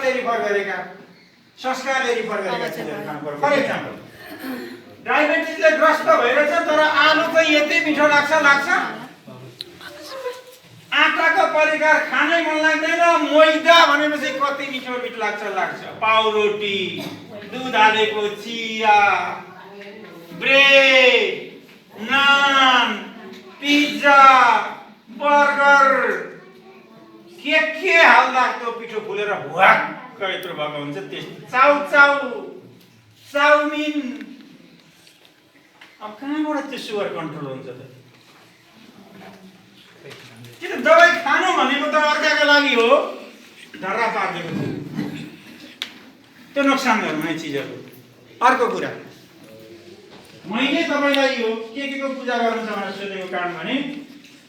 जातले रिफर गरेका संस्कारले रिफर गरेका चिजहरू खानु पर्यो। फर इक्जाम्पल डायबिटिजले ग्रस्त भइरहेछ तर आलु चाहिँ यति मिठो लाग्छ आटाको परिकार खानै मन लाग्दैन, मैदा भनेपछि कति मिठो लाग्छ। पाउरोटी, दुध हालेको चिया, ब्रेड, नान, पिज्जा, बर्गर के हाल्दा त्यो पिठो फुलेर भुवाक्क यत्रो भएको हुन्छ। त्यस्तो चाउमिन अब कहाँबाट त्यो सुगर कन्ट्रोल हुन्छ त? किन दबाई खानु भनेको त अर्काको लागि हो, धर्रा पारिदिएको छ। त्यो नोक्सान गर्नु है चिजहरू। अर्को कुरा मैले तपाईलाई यो के को पूजा गर्नु छ भनेर सोधेको कारण भने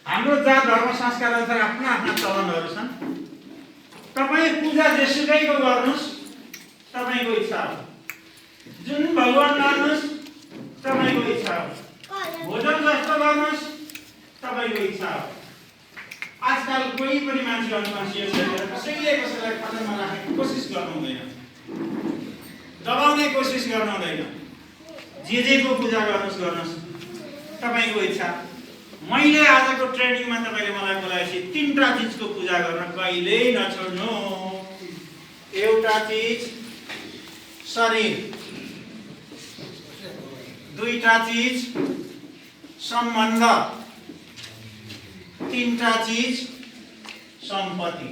हाम्रो जात धर्म संस्कार अनुसार आफ्ना आफ्ना चलनहरू छन्। तपाई पूजा जेसुकैको गर्नुस् तपाईको इच्छा हो, जुन भगवान मान्नुस् तपाईको इच्छा हो, भोजन जस्तो गर्नुस् तपाईको इच्छा हो। आजकल कोही पनि मान्छे अनकन्सियस भएर कसैलाई खतरामा राख्ने कोसिस गर्नु हुँदैन, दबाउने कोसिस गर्नु हुँदैन। जेको पूजा गर्नुस् तपाईको इच्छा। मैले आजको ट्रेनिङमा तपाईले मलाई बोलाएपछि तीनटा चीजको पूजा गर्न कहिल्यै नछोड्नु। एउटा चीज शरीर, दुईटा चीज सम्बन्ध, तीनटा चीज सम्पत्ति।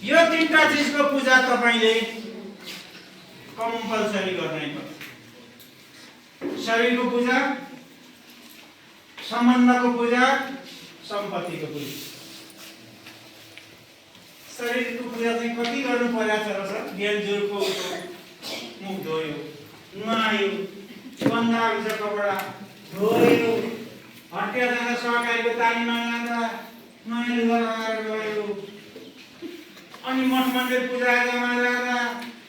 यो तीनटा चीजको पूजा तपाईले कम्पलसरी गर्नै पर्छ। शरीरको पूजा, सम्बन्धको पूजा, सम्पत्तिको पूजा। शरीरको पूजा चाहिँ कति गर्नु पर्छ र बिहान जोरको मुख धोयो, नुहायो, गन्दा हुन्छ कपडा धोयो, हटिया जाँदा सहकारीको तालीमा जाँदा नयाँ लुगा लगाएर गयो, अनि मठ मन्दिर पूजा आजामा जाँदा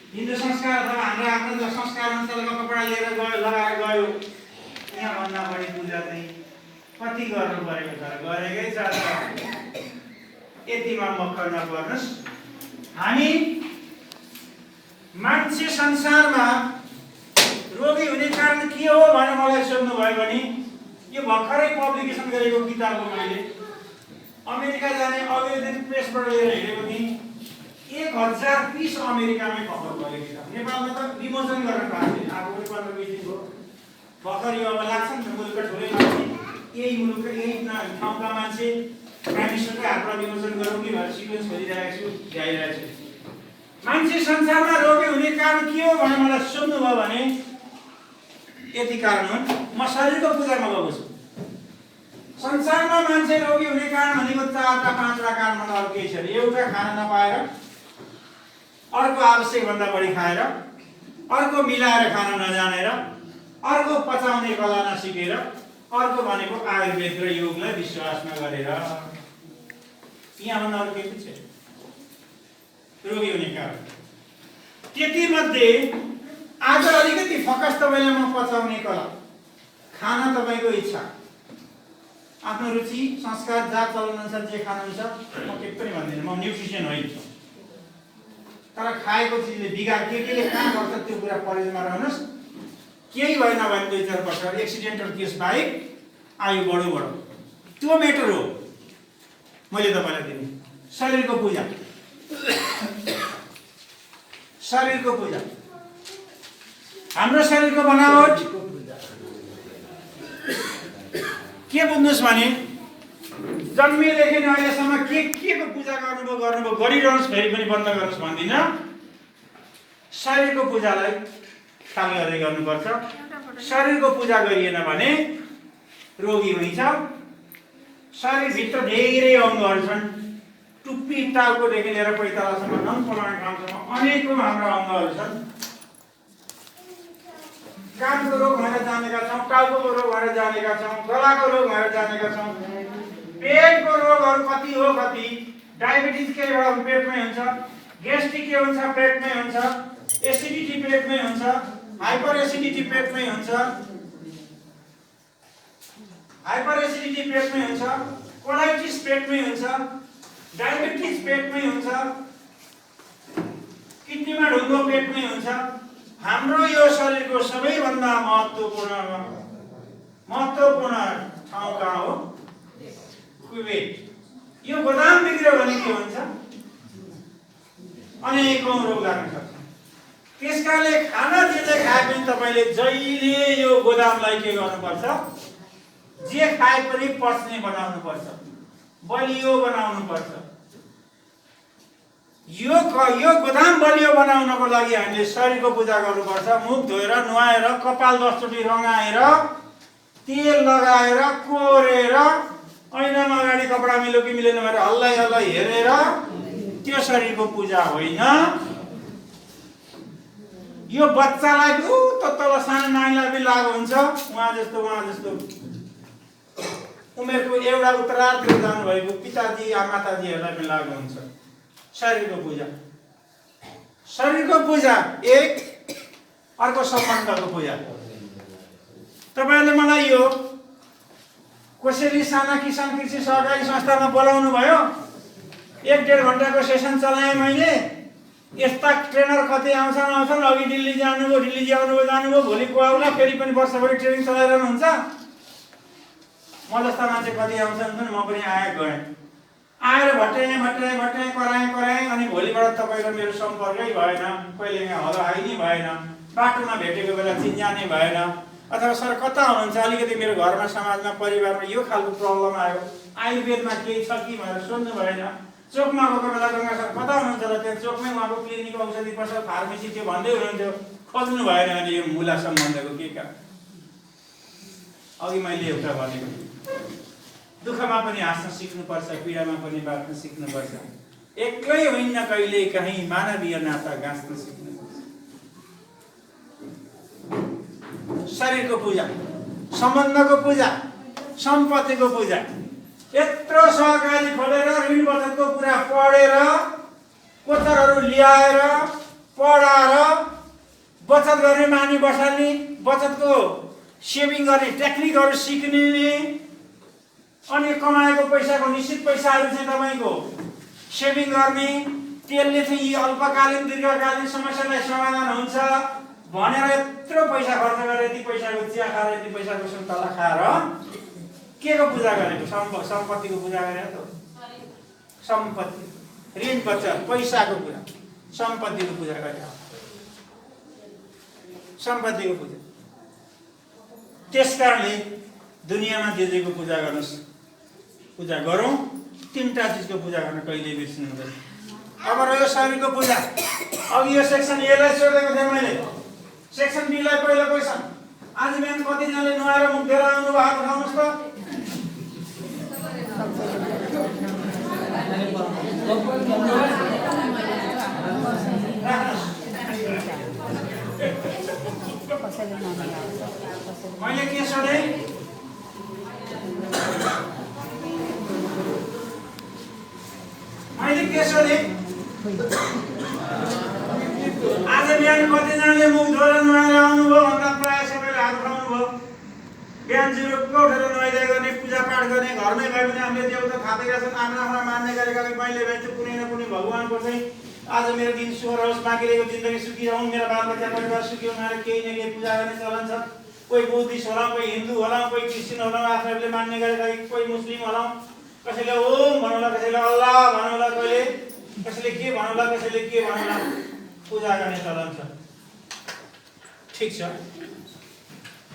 हिन्दू संस्कार अथवा हाम्रो आफ्नो संस्कार अनुसारको कपडा लिएर गयो, लगाएर गयो। यहाँ भन्दा बढी पूजा चाहिँ कति गर्नु परेको छ? गरेकै छ। यतिमा मक्ख नपर्नुस्। हामी मान्छे संसारमा रोगी हुने कारण के हो भनेर मलाई सोध्नु भयो भने यो भर्खरै पब्लिकेसन गरेको किताब हो। मैले अमेरिका जाने अघिल्लो दिन प्रेसबाट लिएर हिँडेको थिएँ। 1020 अमेरिकामै खबर भयो किताब। नेपालमा त विमोचन गर्न पाएको थिएन। आफू पनि 15-20 दिन भयो। भर्खर यो अब लाग्छ नि त मुलुकका ठुलै मान्छे, यही मुलुकका यही ठाउँका मान्छे प्राइम मिनिस्टरकै हातमा विमोचन गरौँ कि भनेर सिक्वेन्स खोजिरहेको छु, ल्याइरहेको छु। मान्छे संसारमा रोगी हुने कारण के हो भनेर मलाई सोध्नु भयो भने यति कारण हो। म शरीरको पूजामा गएको छु। संसारमा मान्छे रोगी हुने कारण भनेको 4टा 5टा कारण भन्दा अरू केही छैन। एउटा खाना नपाएर, अर्को आवश्यक भन्दा बढी खाएर, अर्को मिलाएर खान नजानेर, अर्को पचाउने कला नसिकेर, अर्को भनेको आयुर्वेद र योगलाई विश्वास नगरेर। यहाँ भन्दा अरू केही छैन रोगी हुने कारण। त्यति मध्ये आज अलिकति फकस तपाईलाई म पचाउने कला, खाना तपाईको इच्छा, आफ्नो रुचि, संस्कार, जात चलन अनुसार जे खानुहुन्छ म के पनि भन्दिनँ। म न्युट्रिसन होइन, तर खाएको चिजले बिगार केले कहाँ गर्छ त्यो कुरा परेजमा रहनुहोस्। केही भएन भने 2-4 वर्ष एक्सिडेन्टल केस बाहेक आयु बढो त्यो मेटर हो। मैले तपाईलाई दिने शरीरको पूजा। शरीरको पूजा, हाम्रो शरीरको बनावट के बुझ्नुस् भने जन्मेदेखि अहिलेसम्म के को पूजा गर्नुभयो गरिरहनुहोस्, फेरि पनि बन्द गर्नुहोस् भन्दिनँ। शरीरको पूजालाई ख्याल गर्दै गर्नुपर्छ। शरीरको पूजा गरिएन भने रोगी हुन्छ। शरीरभित्र धेरै अङ्गहरू छन्। टुप्पी टाउकोदेखि लिएर पैतालासम्म, नङपलाउने ठाउँसम्म अनेकौँ हाम्रा अङ्गहरू छन्। कानको रोग भएर जानेका छौँ, टाउको रोग भएर जानेका छौँ, गलाको रोग भएर जानेका छौँ। पेटको रोगहरू कति हो कति। डायबिटिज के एउटा पेटमै हुन्छ, ग्यास्ट्रिक के हुन्छ पेटमै हुन्छ, एसिडिटी पेटमै हुन्छ, हाइपर एसिडिटी पेटमै हुन्छ, हाइपर एसिडिटी पेटमै हुन्छ, कोलाइटिस पेटमै हुन्छ, डायबिटिज पेटमै हुन्छ, किडनीमा ढुङ्गो पेटमै हुन्छ। हाम्रो यो शरीरको सबैभन्दा महत्त्वपूर्ण ठाउँ कहाँ हो? कुवेट। यो गोदाम बिग्रियो भने के हुन्छ? अनेकौं रोग लाग्न सक्छ। त्यसकारणले खाना जे खाए पनि तपाईले जहिले यो गोदामलाई के गर्नुपर्छ? जे खाए पनि पच्ने बनाउनु पर्छ, बलियो बनाउनु पर्छ। यो गोदाम बलियो बनाउनको लागि हामीले शरीरको पूजा गर्नुपर्छ। मुख धोएर, नुहाएर, कपाल 10 चोटि रङ्गाएर, तेल लगाएर, कोरेर, ऐनामा अगाडि कपडा मिल्यो कि मिलेन भनेर हल्लाई हल्लाई हेरेर, त्यो शरीरको पूजा होइन। यो बच्चालाई तल सानो नानीलाई पनि लागु हुन्छ। उहाँ जस्तो उमेरको एउटा उत्तरार्धतिर जानुभएको पिताजी या माताजीहरूलाई पनि लागु हुन्छ। शरीरको पूजा एक, अर्को सम्बन्धको पूजा। तपाईहरुले मलाई यो कसरी साना किसान कृषि सहकारी संस्थामा बोलाउनु भयो, 1-1.5 घण्टाको सेसन चलाएँ मैले। यस्ता ट्रेनर कति आउँछन्, अघि दिल्ली जानुभयो, भोलि को आउला, फेरि पनि वर्षभरि ट्रेनिङ चलाइरहनुहुन्छ। म जस्ता मान्छे कति आउँछन्, म पनि आएर भट्टाएँ कराएँ अनि भोलिबाट तपाईको मेरो सम्पर्कै भएन, कहिले यहाँ हलो आइ नै भएन, बाटोमा भेटेको बेला चिन्जानै भएन, अथवा सर कता हुनुहुन्छ, अलिकति मेरो घरमा समाजमा परिवारमा यो खालको प्रब्लम आयो, आयुर्वेदमा केही छ कि भनेर सोध्नु भएन। चोकमा गएको बेला गङ्गा सर कता हुनुहुन्छ र त्यहाँ चोकमै उहाँको क्लिनिक, औषधि पसल, फार्मेसी थियो भन्दै हुनुहुन्थ्यो, खोज्नु भएन। अनि यो मूला सम्बन्धको के कारण? अघि मैले एउटा भनेको, दुःखमा पनि हाँस्न सिक्नुपर्छ, पीडामा पनि बाँच्न सिक्नुपर्छ। एक्लै होइन, कहिले कहीँ मानवीय नाता गाँच्न सिक्नुपर्छ। शरीरको पूजा, सम्बन्धको पूजा, सम्पत्तिको पूजा। यत्रो सहकारी खोलेर ऋण बचतको कुरा पढेर, कोतरहरू ल्याएर पढाएर बचत गर्ने बानी बसाल्ने, बचतको सेभिङ गर्ने टेक्निकहरू सिक्ने, अनि कमाएको पैसाको निश्चित पैसाहरू चाहिँ तपाईको सेभिङ गर्ने, त्यसले चाहिँ यी अल्पकालीन दीर्घकालीन समस्यालाई समाधान हुन्छ भनेर यत्रो पैसा खर्च गरेर, यति पैसाको चिया खाएर, यति पैसाको सुन्तला खाएर के को पूजा गरेको? सम्पत्तिको पूजा गरेर त। सम्पत्ति, ऋण बचत, पैसाको पूजा, सम्पत्तिको पूजा गरे। सम्पत्तिको पूजा। त्यसकारणले दुनियाँमा जेको पूजा गर्नुस्, पूजा गरौँ। 3टा चिजको पूजा गर्न कहिले बिर्सिनु हुँदैन। अब रह्यो शरीरको पूजा। अघि यो सेक्सन ए लाई सोधेको थिएँ मैले, सेक्सन बी लाई पहिलो क्वेसन। आज बिहान कतिजनाले नुहाएर मुख धोएर आउनु भयो? हात उठाउनुहोस् त। मैले के सोधेँ? आज बिहान कतिजनाले मुख धोएर नुहाएर आउनुभयो भन्दा प्रायः सबैले हात उठाउनु भयो। बिहान जुरुक्क उठेर नुहाइदिए गर्ने, पूजापाठ गर्ने, घरमै भए पनि हामीले देवता थापेका छन्, आफ्ना मान्ने गरेका मैले भेट्छु कुनै न कुनै भगवानको चाहिँ आज मेरो दिन शुभ रहोस्, बाँकी रहेको जिन्दगी सुखी रहन्, मेरो बालबच्चा परिवार सुखी हुन् भनेर केही न केही पूजा गर्ने चलन छ। कोही बुद्धिस्ट होला, कोही हिन्दू होला, कोही क्रिस्चियन होला, आफूहरूले मान्ने गरेका, कोही मुस्लिम होला, कसैले ओम भन्नुला, कसैले अल्लाह भन्नुला, कसैले के भन्नुला, कसैले के भन्नुला, पूजा गर्ने चलन छ। ठिक छ,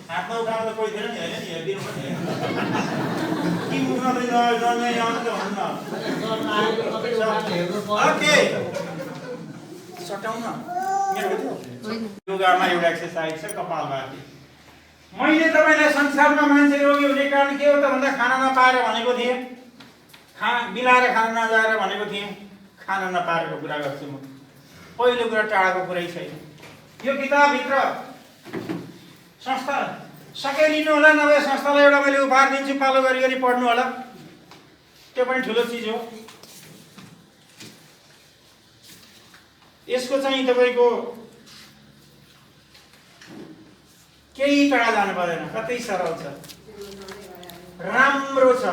हातमा उठाएर कोही थिएन नि, होइन नि, हेरिदिनु पनि कि मुखमा पनि नयाँ आउनु त भन्नु न। ओके, सटाउन मेरो योगामा एउटा एक्सर्साइज छ कपालभाती। मैले तपाईलाई संसारमा मान्छे रोगी हुने कारण के हो त भन्दा खाना नपाएर भनेको थिएँ, बिलाएर खाना नजाएर भनेको थिएँ, खाना नपाएको कुरा गर्छु म। पहिलो कुरा टाढाको कुरै छैन। यो किताबभित्र संस्था सके लिनु होला, नभए संस्थालाई एउटा मैले उपहार दिन्छु, पालो गरी पढ्नु होला, त्यो पनि ठुलो चिज हो। यसको चाहिँ तपाईको केही टाढा जानु पर्दैन, कतै सरल छ, राम्रो छ।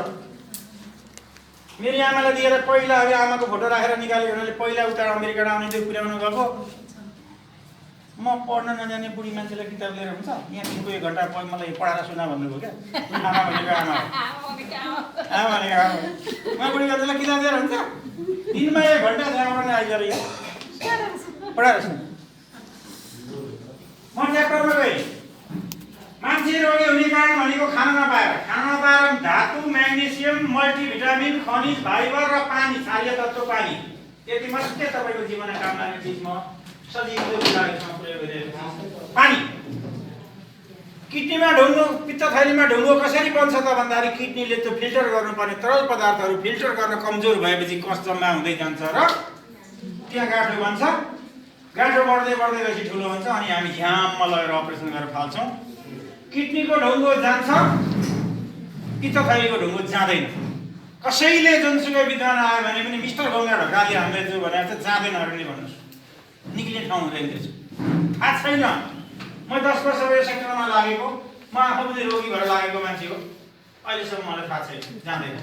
मेरो आमालाई दिएर पहिला अब आमाको फोटो राखेर निकालेको हुनाले पहिला उता अमेरिकाबाट आउने त्यो पुर्याउनु गएको म पढ्न नजाने बुढी मान्छेलाई किताब लिएर हुन्छ यहाँ दिनको 1 घन्टा मलाई पढाएर सुना भन्नुभयो क्या आमा भनेको आमा आमा भनेको आमा म बुढी मान्छेलाई किताब लिएर हुन्छ दिनमा 1 घन्टा त्यहाँबाट आइदिएर यहाँ पढाएर सुना म च्याप्टरमा गएँ मान्छे रोगी हुने कारण भनेको खान नपाएर धातु म्याग्नेसियम मल्टिभिटामिन खनिज फाइबर र पानी क्षारीय तत्त्व पानी यति मात्रै तपाईको जीवनमा काम लाग्ने चिज म सजिलो उदाहरणमा प्रयोग गरिरहेको छु पानी किडनीमा ढुङ्गो पित्त थैलीमा ढुङ्गो कसरी बन्छ त भन्दाखेरि किडनीले त्यो फिल्टर गर्नुपर्ने तरल पदार्थहरू फिल्टर गर्न कमजोर भएपछि कस जम्मा हुँदै जान्छ र त्यहाँ गाँठो बन्छ गाँठो बढ्दै बढ्दै गएपछि ठुलो हुन्छ अनि हामी झ्याममा लगेर अपरेसन गरेर फाल्छौँ किडनीको ढुङ्गो जान्छ पित्त थैलीको ढुङ्गो जाँदैन कसैले जुनसुकै विद्वान आयो भने पनि मिस्टर गङ्गा ढकालले हामीले जो भनेर चाहिँ जाँदैन अरूले भन्नुहोस् निक्लिने ठाउँ हुँदैन त्यसो थाहा छैन म 10 वर्ष भयो सेक्टरमा लागेको म आफू पनि रोगी भएर लागेको मान्छे हो अहिलेसम्म मलाई थाहा छैन जाँदैन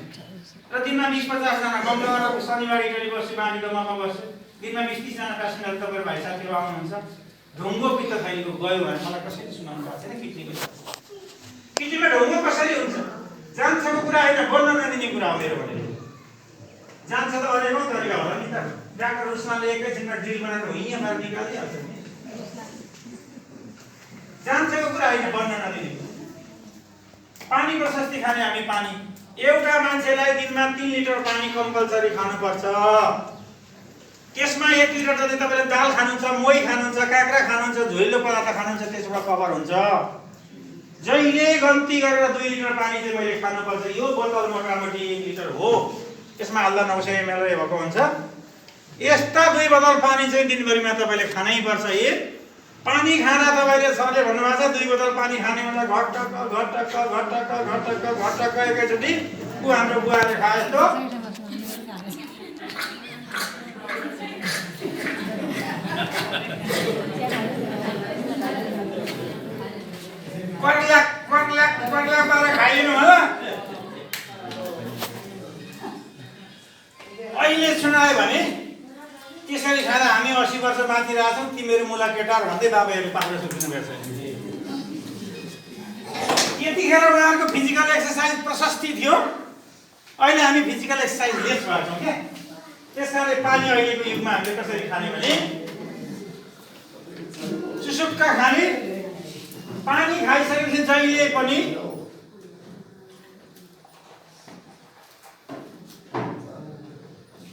र दिनमा 20-50 जना बङ्गलाबाट शनिबार इटली बस्छु बाँधीको ममा बस्छु दिनमा 20-30 जना पेसेन्जर तपाईँ भाइ साथीहरू आउनुहुन्छ ढुङ्गो पित्त थैलीको गयो भने मलाई कसैले सुनाउनु भएको छैन किडनीमा ढुङ्गो कसरी हुन्छ जान्छको कुरा होइन बोल्न नदिने कुरा हो मेरो भने जान्छ त अनेकौँ तरिका होला नि त डाक्टर उसमाले एकैछिनमा ड्रिल बनाएर हिँड्या मार निकालिहाल्छ नि जान्छको कुरा होइन बन्न नदिने पानी प्रशस्ति खाने हामी पानी एउटा मान्छेलाई दिनमा 3 लिटर पानी कम्पलसरी खानुपर्छ त्यसमा 1 लिटर जति तपाईले दाल खानुहुन्छ मोही खानुहुन्छ काँक्रा खानुहुन्छ झोलिलो पदार्थ खानुहुन्छ त्यसबाट कभर हुन्छ जहिले गन्ती गरेर 2 लिटर पानी चाहिँ मैले खानुपर्छ यो बोतल मोटामोटी 1 लिटर हो त्यसमा हाल्दा 900 ml भएको हुन्छ यस्ता 2 बोतल पानी चाहिँ दिनभरिमा तपाईले खानै पर्छ पानी खाना तपाईले सरले भन्नुभएको छ 2 बोतल पानी खाने भन्दा घटक एकैचोटि उ हाम्रो बुवाले खाए जस्तो कट्ला पारेर खाइदिनु होला अहिले सुनायो भने त्यसरी खाँदा हामी 80 वर्ष माथि रहेछौँ तिमीहरू मुला केटार भन्दै बाबाहरू पारेर सुत्नु पर्छ यतिखेर उहाँहरूको फिजिकल एक्सर्साइज प्रशस्ति थियो अहिले हामी फिजिकल एक्सर्साइज लेस भएछौँ क्या त्यसकारणले पानी अहिलेको युगमा हामीले कसरी खाने भने सुसुक्क खाने पानी खाइसकेपछि जहिले पनि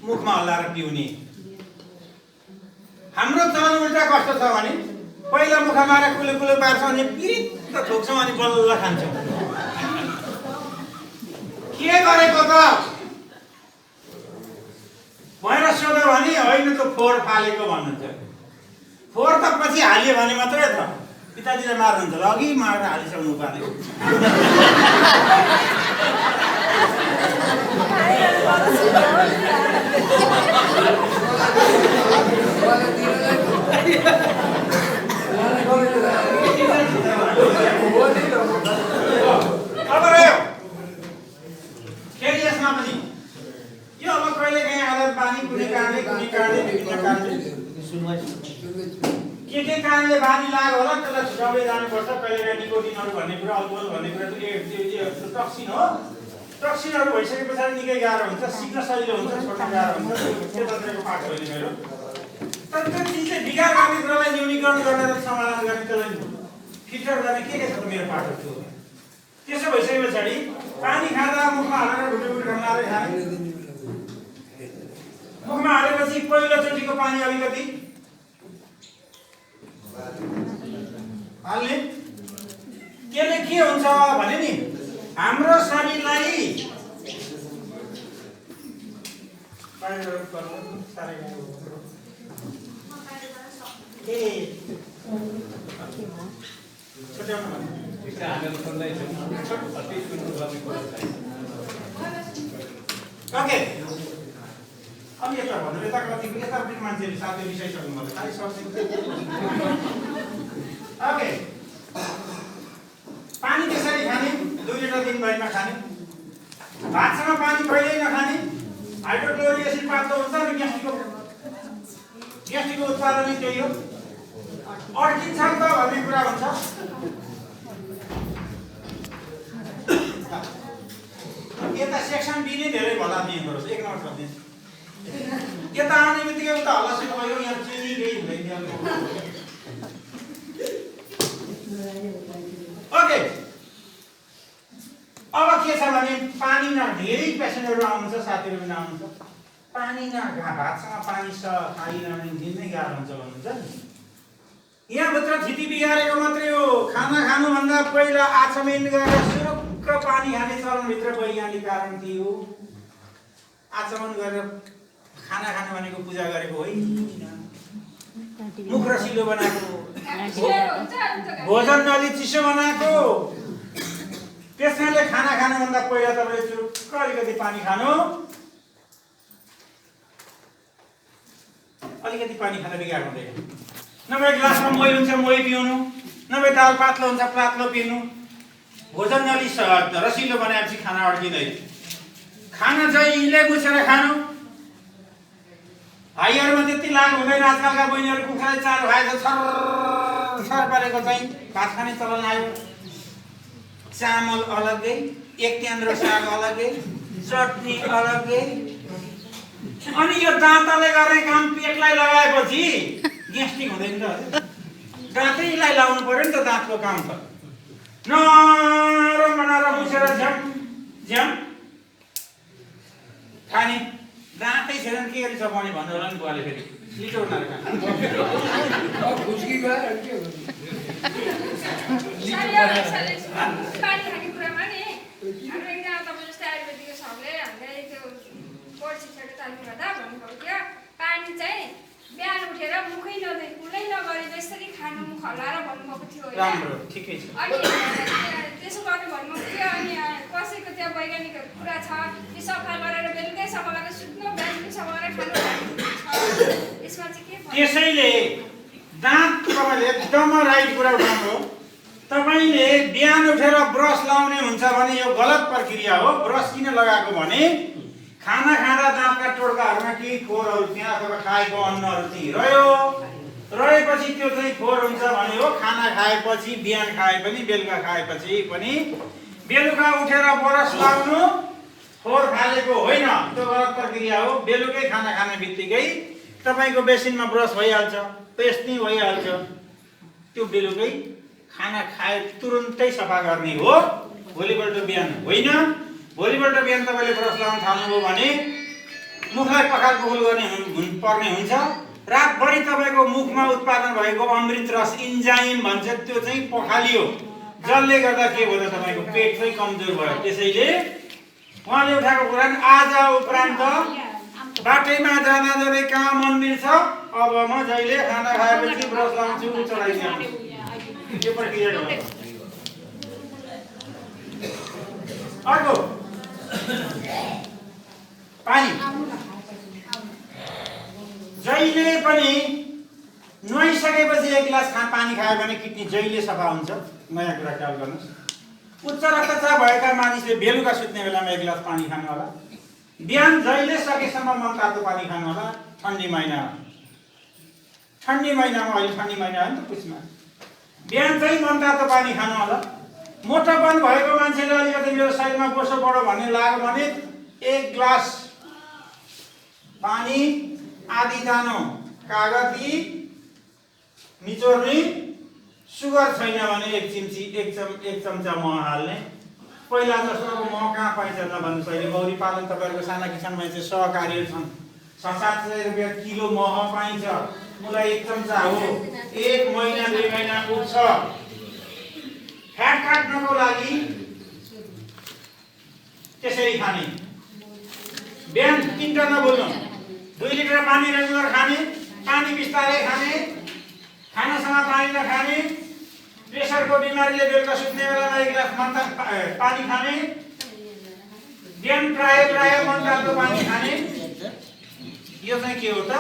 मुखमा हल्लाएर पिउने हाम्रो चलन उल्टा कस्तो छ भने पहिला मुखमा मारेर कुलो पार्छौँ अनि पिरित्त थोक्छौँ अनि बल्ल खान्छौँ के गरेको त भनेर सोध्यो भने होइन त फोहोर फालेको भन्नुहुन्छ फोहोर त पछि हाल्यो भने मात्रै त पिताजीले मार्नुहुन्छ र अघि मारेर हालिसक्नु पर्यो अब रह्यो फेरि यसमा पनि यो अब कहिले काहीँ आधा पानी कुनै कारणले विभिन्न कारणले के कारणले बानी लाग्यो होला त्यसलाई छुटाउँदै जानुपर्छ कहिले काहीँ निकोटिनहरू भन्ने कुरा अल्कोहल भन्ने कुरा त्यो टक्सिन हो टक्सिनहरू भइसके पछाडि निकै गाह्रो हुन्छ सिक्न सजिलो हुन्छ छोड्न गाह्रो हुन्छ त्यो तन्त्रको पाठ होइन मेरो तर त्यो चिज चाहिँ विकार गर्ने कुरालाई न्यूनीकरण गर्ने र समाधान गर्ने त्यसलाई फिल्टर गर्ने के छ त मेरो पाठहरू थियो त्यसो भइसके पछाडि पानी खाँदा मुखमा हालेर घुटुघुट घमलाएर खाने मुखमा हालेपछि पहिलोचोटिको पानी अलिकति हाल्ने त्यसले के हुन्छ भने नि हाम्रो शरीरलाई ओके अब यता भन्नु यता कति मान्छेहरू साथै रिसाइसक्नु भयो खालि ओके पानी त्यसरी खाने 2 लिटर दिनभरिमा खाने भातसँग पानी कहिल्यै नखाने हाइड्रोक्लोरिक एसिड पातलो हुन्छ नि ग्यास्ट्रिकको उत्पादन नै त्यही हो अड्किन्छ नि त भन्ने कुरा हुन्छ यता सेक्सन बी नै धेरै भला नियमहरु 1 नम्बर सब्जेक्ट यता आउने बित्तिकै उता हल्ला सुरु भयो यहाँ चिनी गई हुँदैन ओके अब के छ भने पानी न धेरै पेसेन्जरहरु आउनुहुन्छ साथीहरु पनि आउनुहुन्छ पानी न भातसँग पानी खाइन भने दिन नै गाह्रो हुन्छ भन्नुहुन्छ नि यहाँ भित्र थिति बिगारेको मात्रै हो खाना खानु भन्दा पहिला आचमन गरेर सुरुक्क पानी खाने चलन भित्र वैज्ञानिक कारण थियो आचमन गरेर खाना खानु भनेको पूजा गरेको होइन मुख रसिलो बनाएको भोजन नली चिसो बनाएको त्यसैले खाना खानु भन्दा पहिला तपाईले चुरुक्क अलिकति पानी खानु अलिकति पानी खान बिगार हुँदैन नभए ग्लासमा मोही हुन्छ मोही पिउनु नभए दाल पातलो हुन्छ पातलो पिउनु भोजन नली रसिलो बनाएपछि खाना अड्किँदैन खाना जहिले मुछेर खानु भाइहरुमा त्यति लाग हुँदैन आजकलका बहिनीहरु कुखुराले चारो खाएछ छर पारेको चाहिँ भात खाने चलन आयो चामल अलग्गै एक ट्यान्द्रो साग अलग्गै चटनी अलग्गै अनि यो दाँतले गर्ने काम पेटलाई लगाएपछि ग्यास्ट्रिक हुँदैन त दाँतैलाई लाउनु पर्यो नि त दाँतको काम त नरम बनाएर मुछेर झ्याम झ्याम खाने दाँतै छैन के गरी सपाउने भन्नु होला नि बुवाले फेरि लिटो उनीहरू खुस्की गयो के पानी खाने कुरामा नि हाम्रो एकजना तपाईँ जस्तै आयुर्वेदिक सबले हामीलाई त्यो बोर्ड शिक्षाको तालिम गर्दा भन्नुभएको थियो पानी चाहिँ बिहान उठेर मुखै नधोइ कुनै नगरी जसरी खानु मुख हल्लाएर भन्नुभएको थियो राम्रो ठिकै छ अनि त्यसो गर्नु भन्नुभएको थियो अनि कसैको त्यो वैज्ञानिक कुरा छ कि सफा गरेर बेलुकै सफा गरेर सुत्नु बिहान सफा गरेर खानु यसमा चाहिँ के त्यसैले दाँत तपाईले एकदम राइट कुरा उठाउनु तपाईले बिहान उठेर ब्रस लाउने हुन्छ भने यो गलत प्रक्रिया हो ब्रस किन लगाएको भने खाना खाँदा दाँतका टोड्काहरुमा केही फोहोरहरु त्यहाँ अथवा खाएको अन्नहरु चाहिँ रहेपछि त्यो चाहिँ फोहोर हुन्छ भने हो खाना खाएपछि बिहान खाए पनि बेलुका खाएपछि पनि बेलुका उठेर ब्रस लाउनु फोहोर फालेको होइन त्यो गलत प्रक्रिया हो बेलुकै खाना खाने बित्तिकै तपाईको बेसिनमा ब्रस भइहाल्छ पेस्ट नै भइहाल्छ त्यो बेलुकै खाना खाए तुरुन्तै सफा गर्ने हो भोलिपल्ट बिहान होइन भोलिपल्ट बिहान तपाईले ब्रस लगाउन थाल्नुभयो भने मुखलाई पखाल पुखुल गर्ने पर्ने हुन्छ रातभरि तपाईको मुखमा उत्पादन भएको अमृत रस इन्जाइम भन्छ त्यो चाहिँ पखालियो जसले गर्दा के भयो तपाईको पेट चाहिँ कमजोर भयो त्यसैले उहाँले उठाएको कुरा आज उपरान्त बाटैमा जाँदा जाँदै कहाँ मन्दिर छ अब म जहिले खाना खाएपछि ब्रस लाउँछु चढाइदिन्छु के प्रक्रिया हो अर्को पानी जहिले पनि नुहाइसकेपछि एक गिलास पानी खायो भने किडनी जहिले सफा हुन्छ नयाँ कुरा ख्याल गर्नुस् उच्च रक्तचाप भएका मानिसले बेलुका सुत्ने बेलामा एक गिलास पानी खानु होला बिहान जहिले सकेसम्म मनतातो पानी खानु होला ठन्डी महिनामा अहिले ठन्डी महिना हो नि त पुसमा बिहान चाहिँ मनतातो पानी खानु होला मोटापन भएको मान्छेले अलिकति मेरो शरीरमा बोसो बढो भन्ने लाग्यो भने एक ग्लास पानी आधी दानो कागती निचोर्ने सुगर छैन भने एक चम्चा मह हाल्ने पहिला जस्तो अब मह कहाँ पाइन्छ नभन्नुहोस् अहिले गौरी पालन तपाईहरुको साना किसान मान्छे सहकारीहरु छन् 700 रुपैयाँ किलो मह पाइन्छ मलाई एक चम्चा हो एक महिना 2 महिना पुग्छ फ्याट काट्नको लागि त्यसरी खाने बिहान 3 टा नबोल्नु 2 लिटर पानी रेगुलर खाने पानी बिस्तारै खाने खानासँग पानी नखाने प्रेसरको बिमारीले बेलुका सुत्ने बेलामा एक गिलास पानी खाने बिहान प्राय मनतातो पानी खाने यो चाहिँ के हो त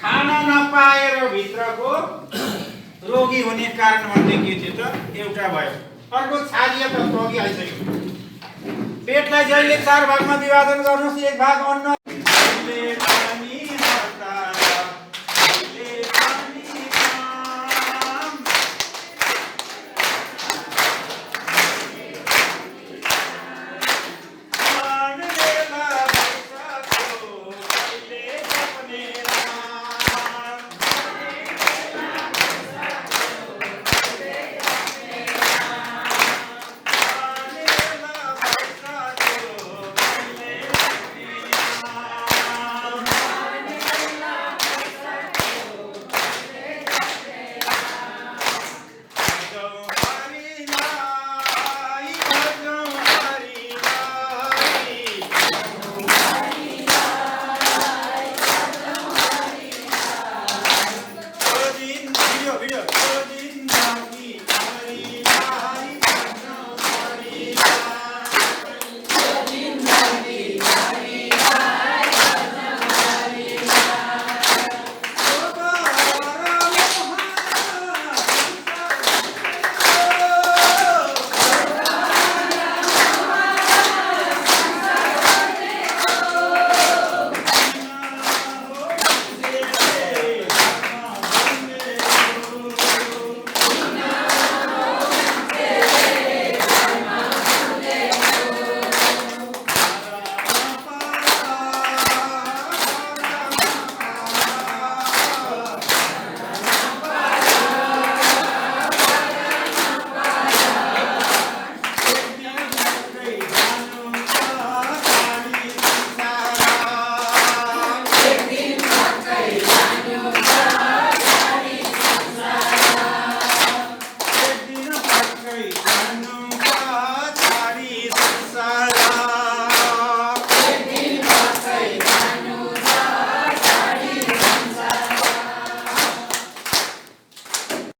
खाना नपाएर भित्रको रोगी हुने कारण भन्ने के थियो त एउटा भयो अर्को छालिया तत्त्व अघि आइसक्यो पेटलाई जहिले 4 भागमा विभाजन गर्नुहोस्, एक भाग अन्न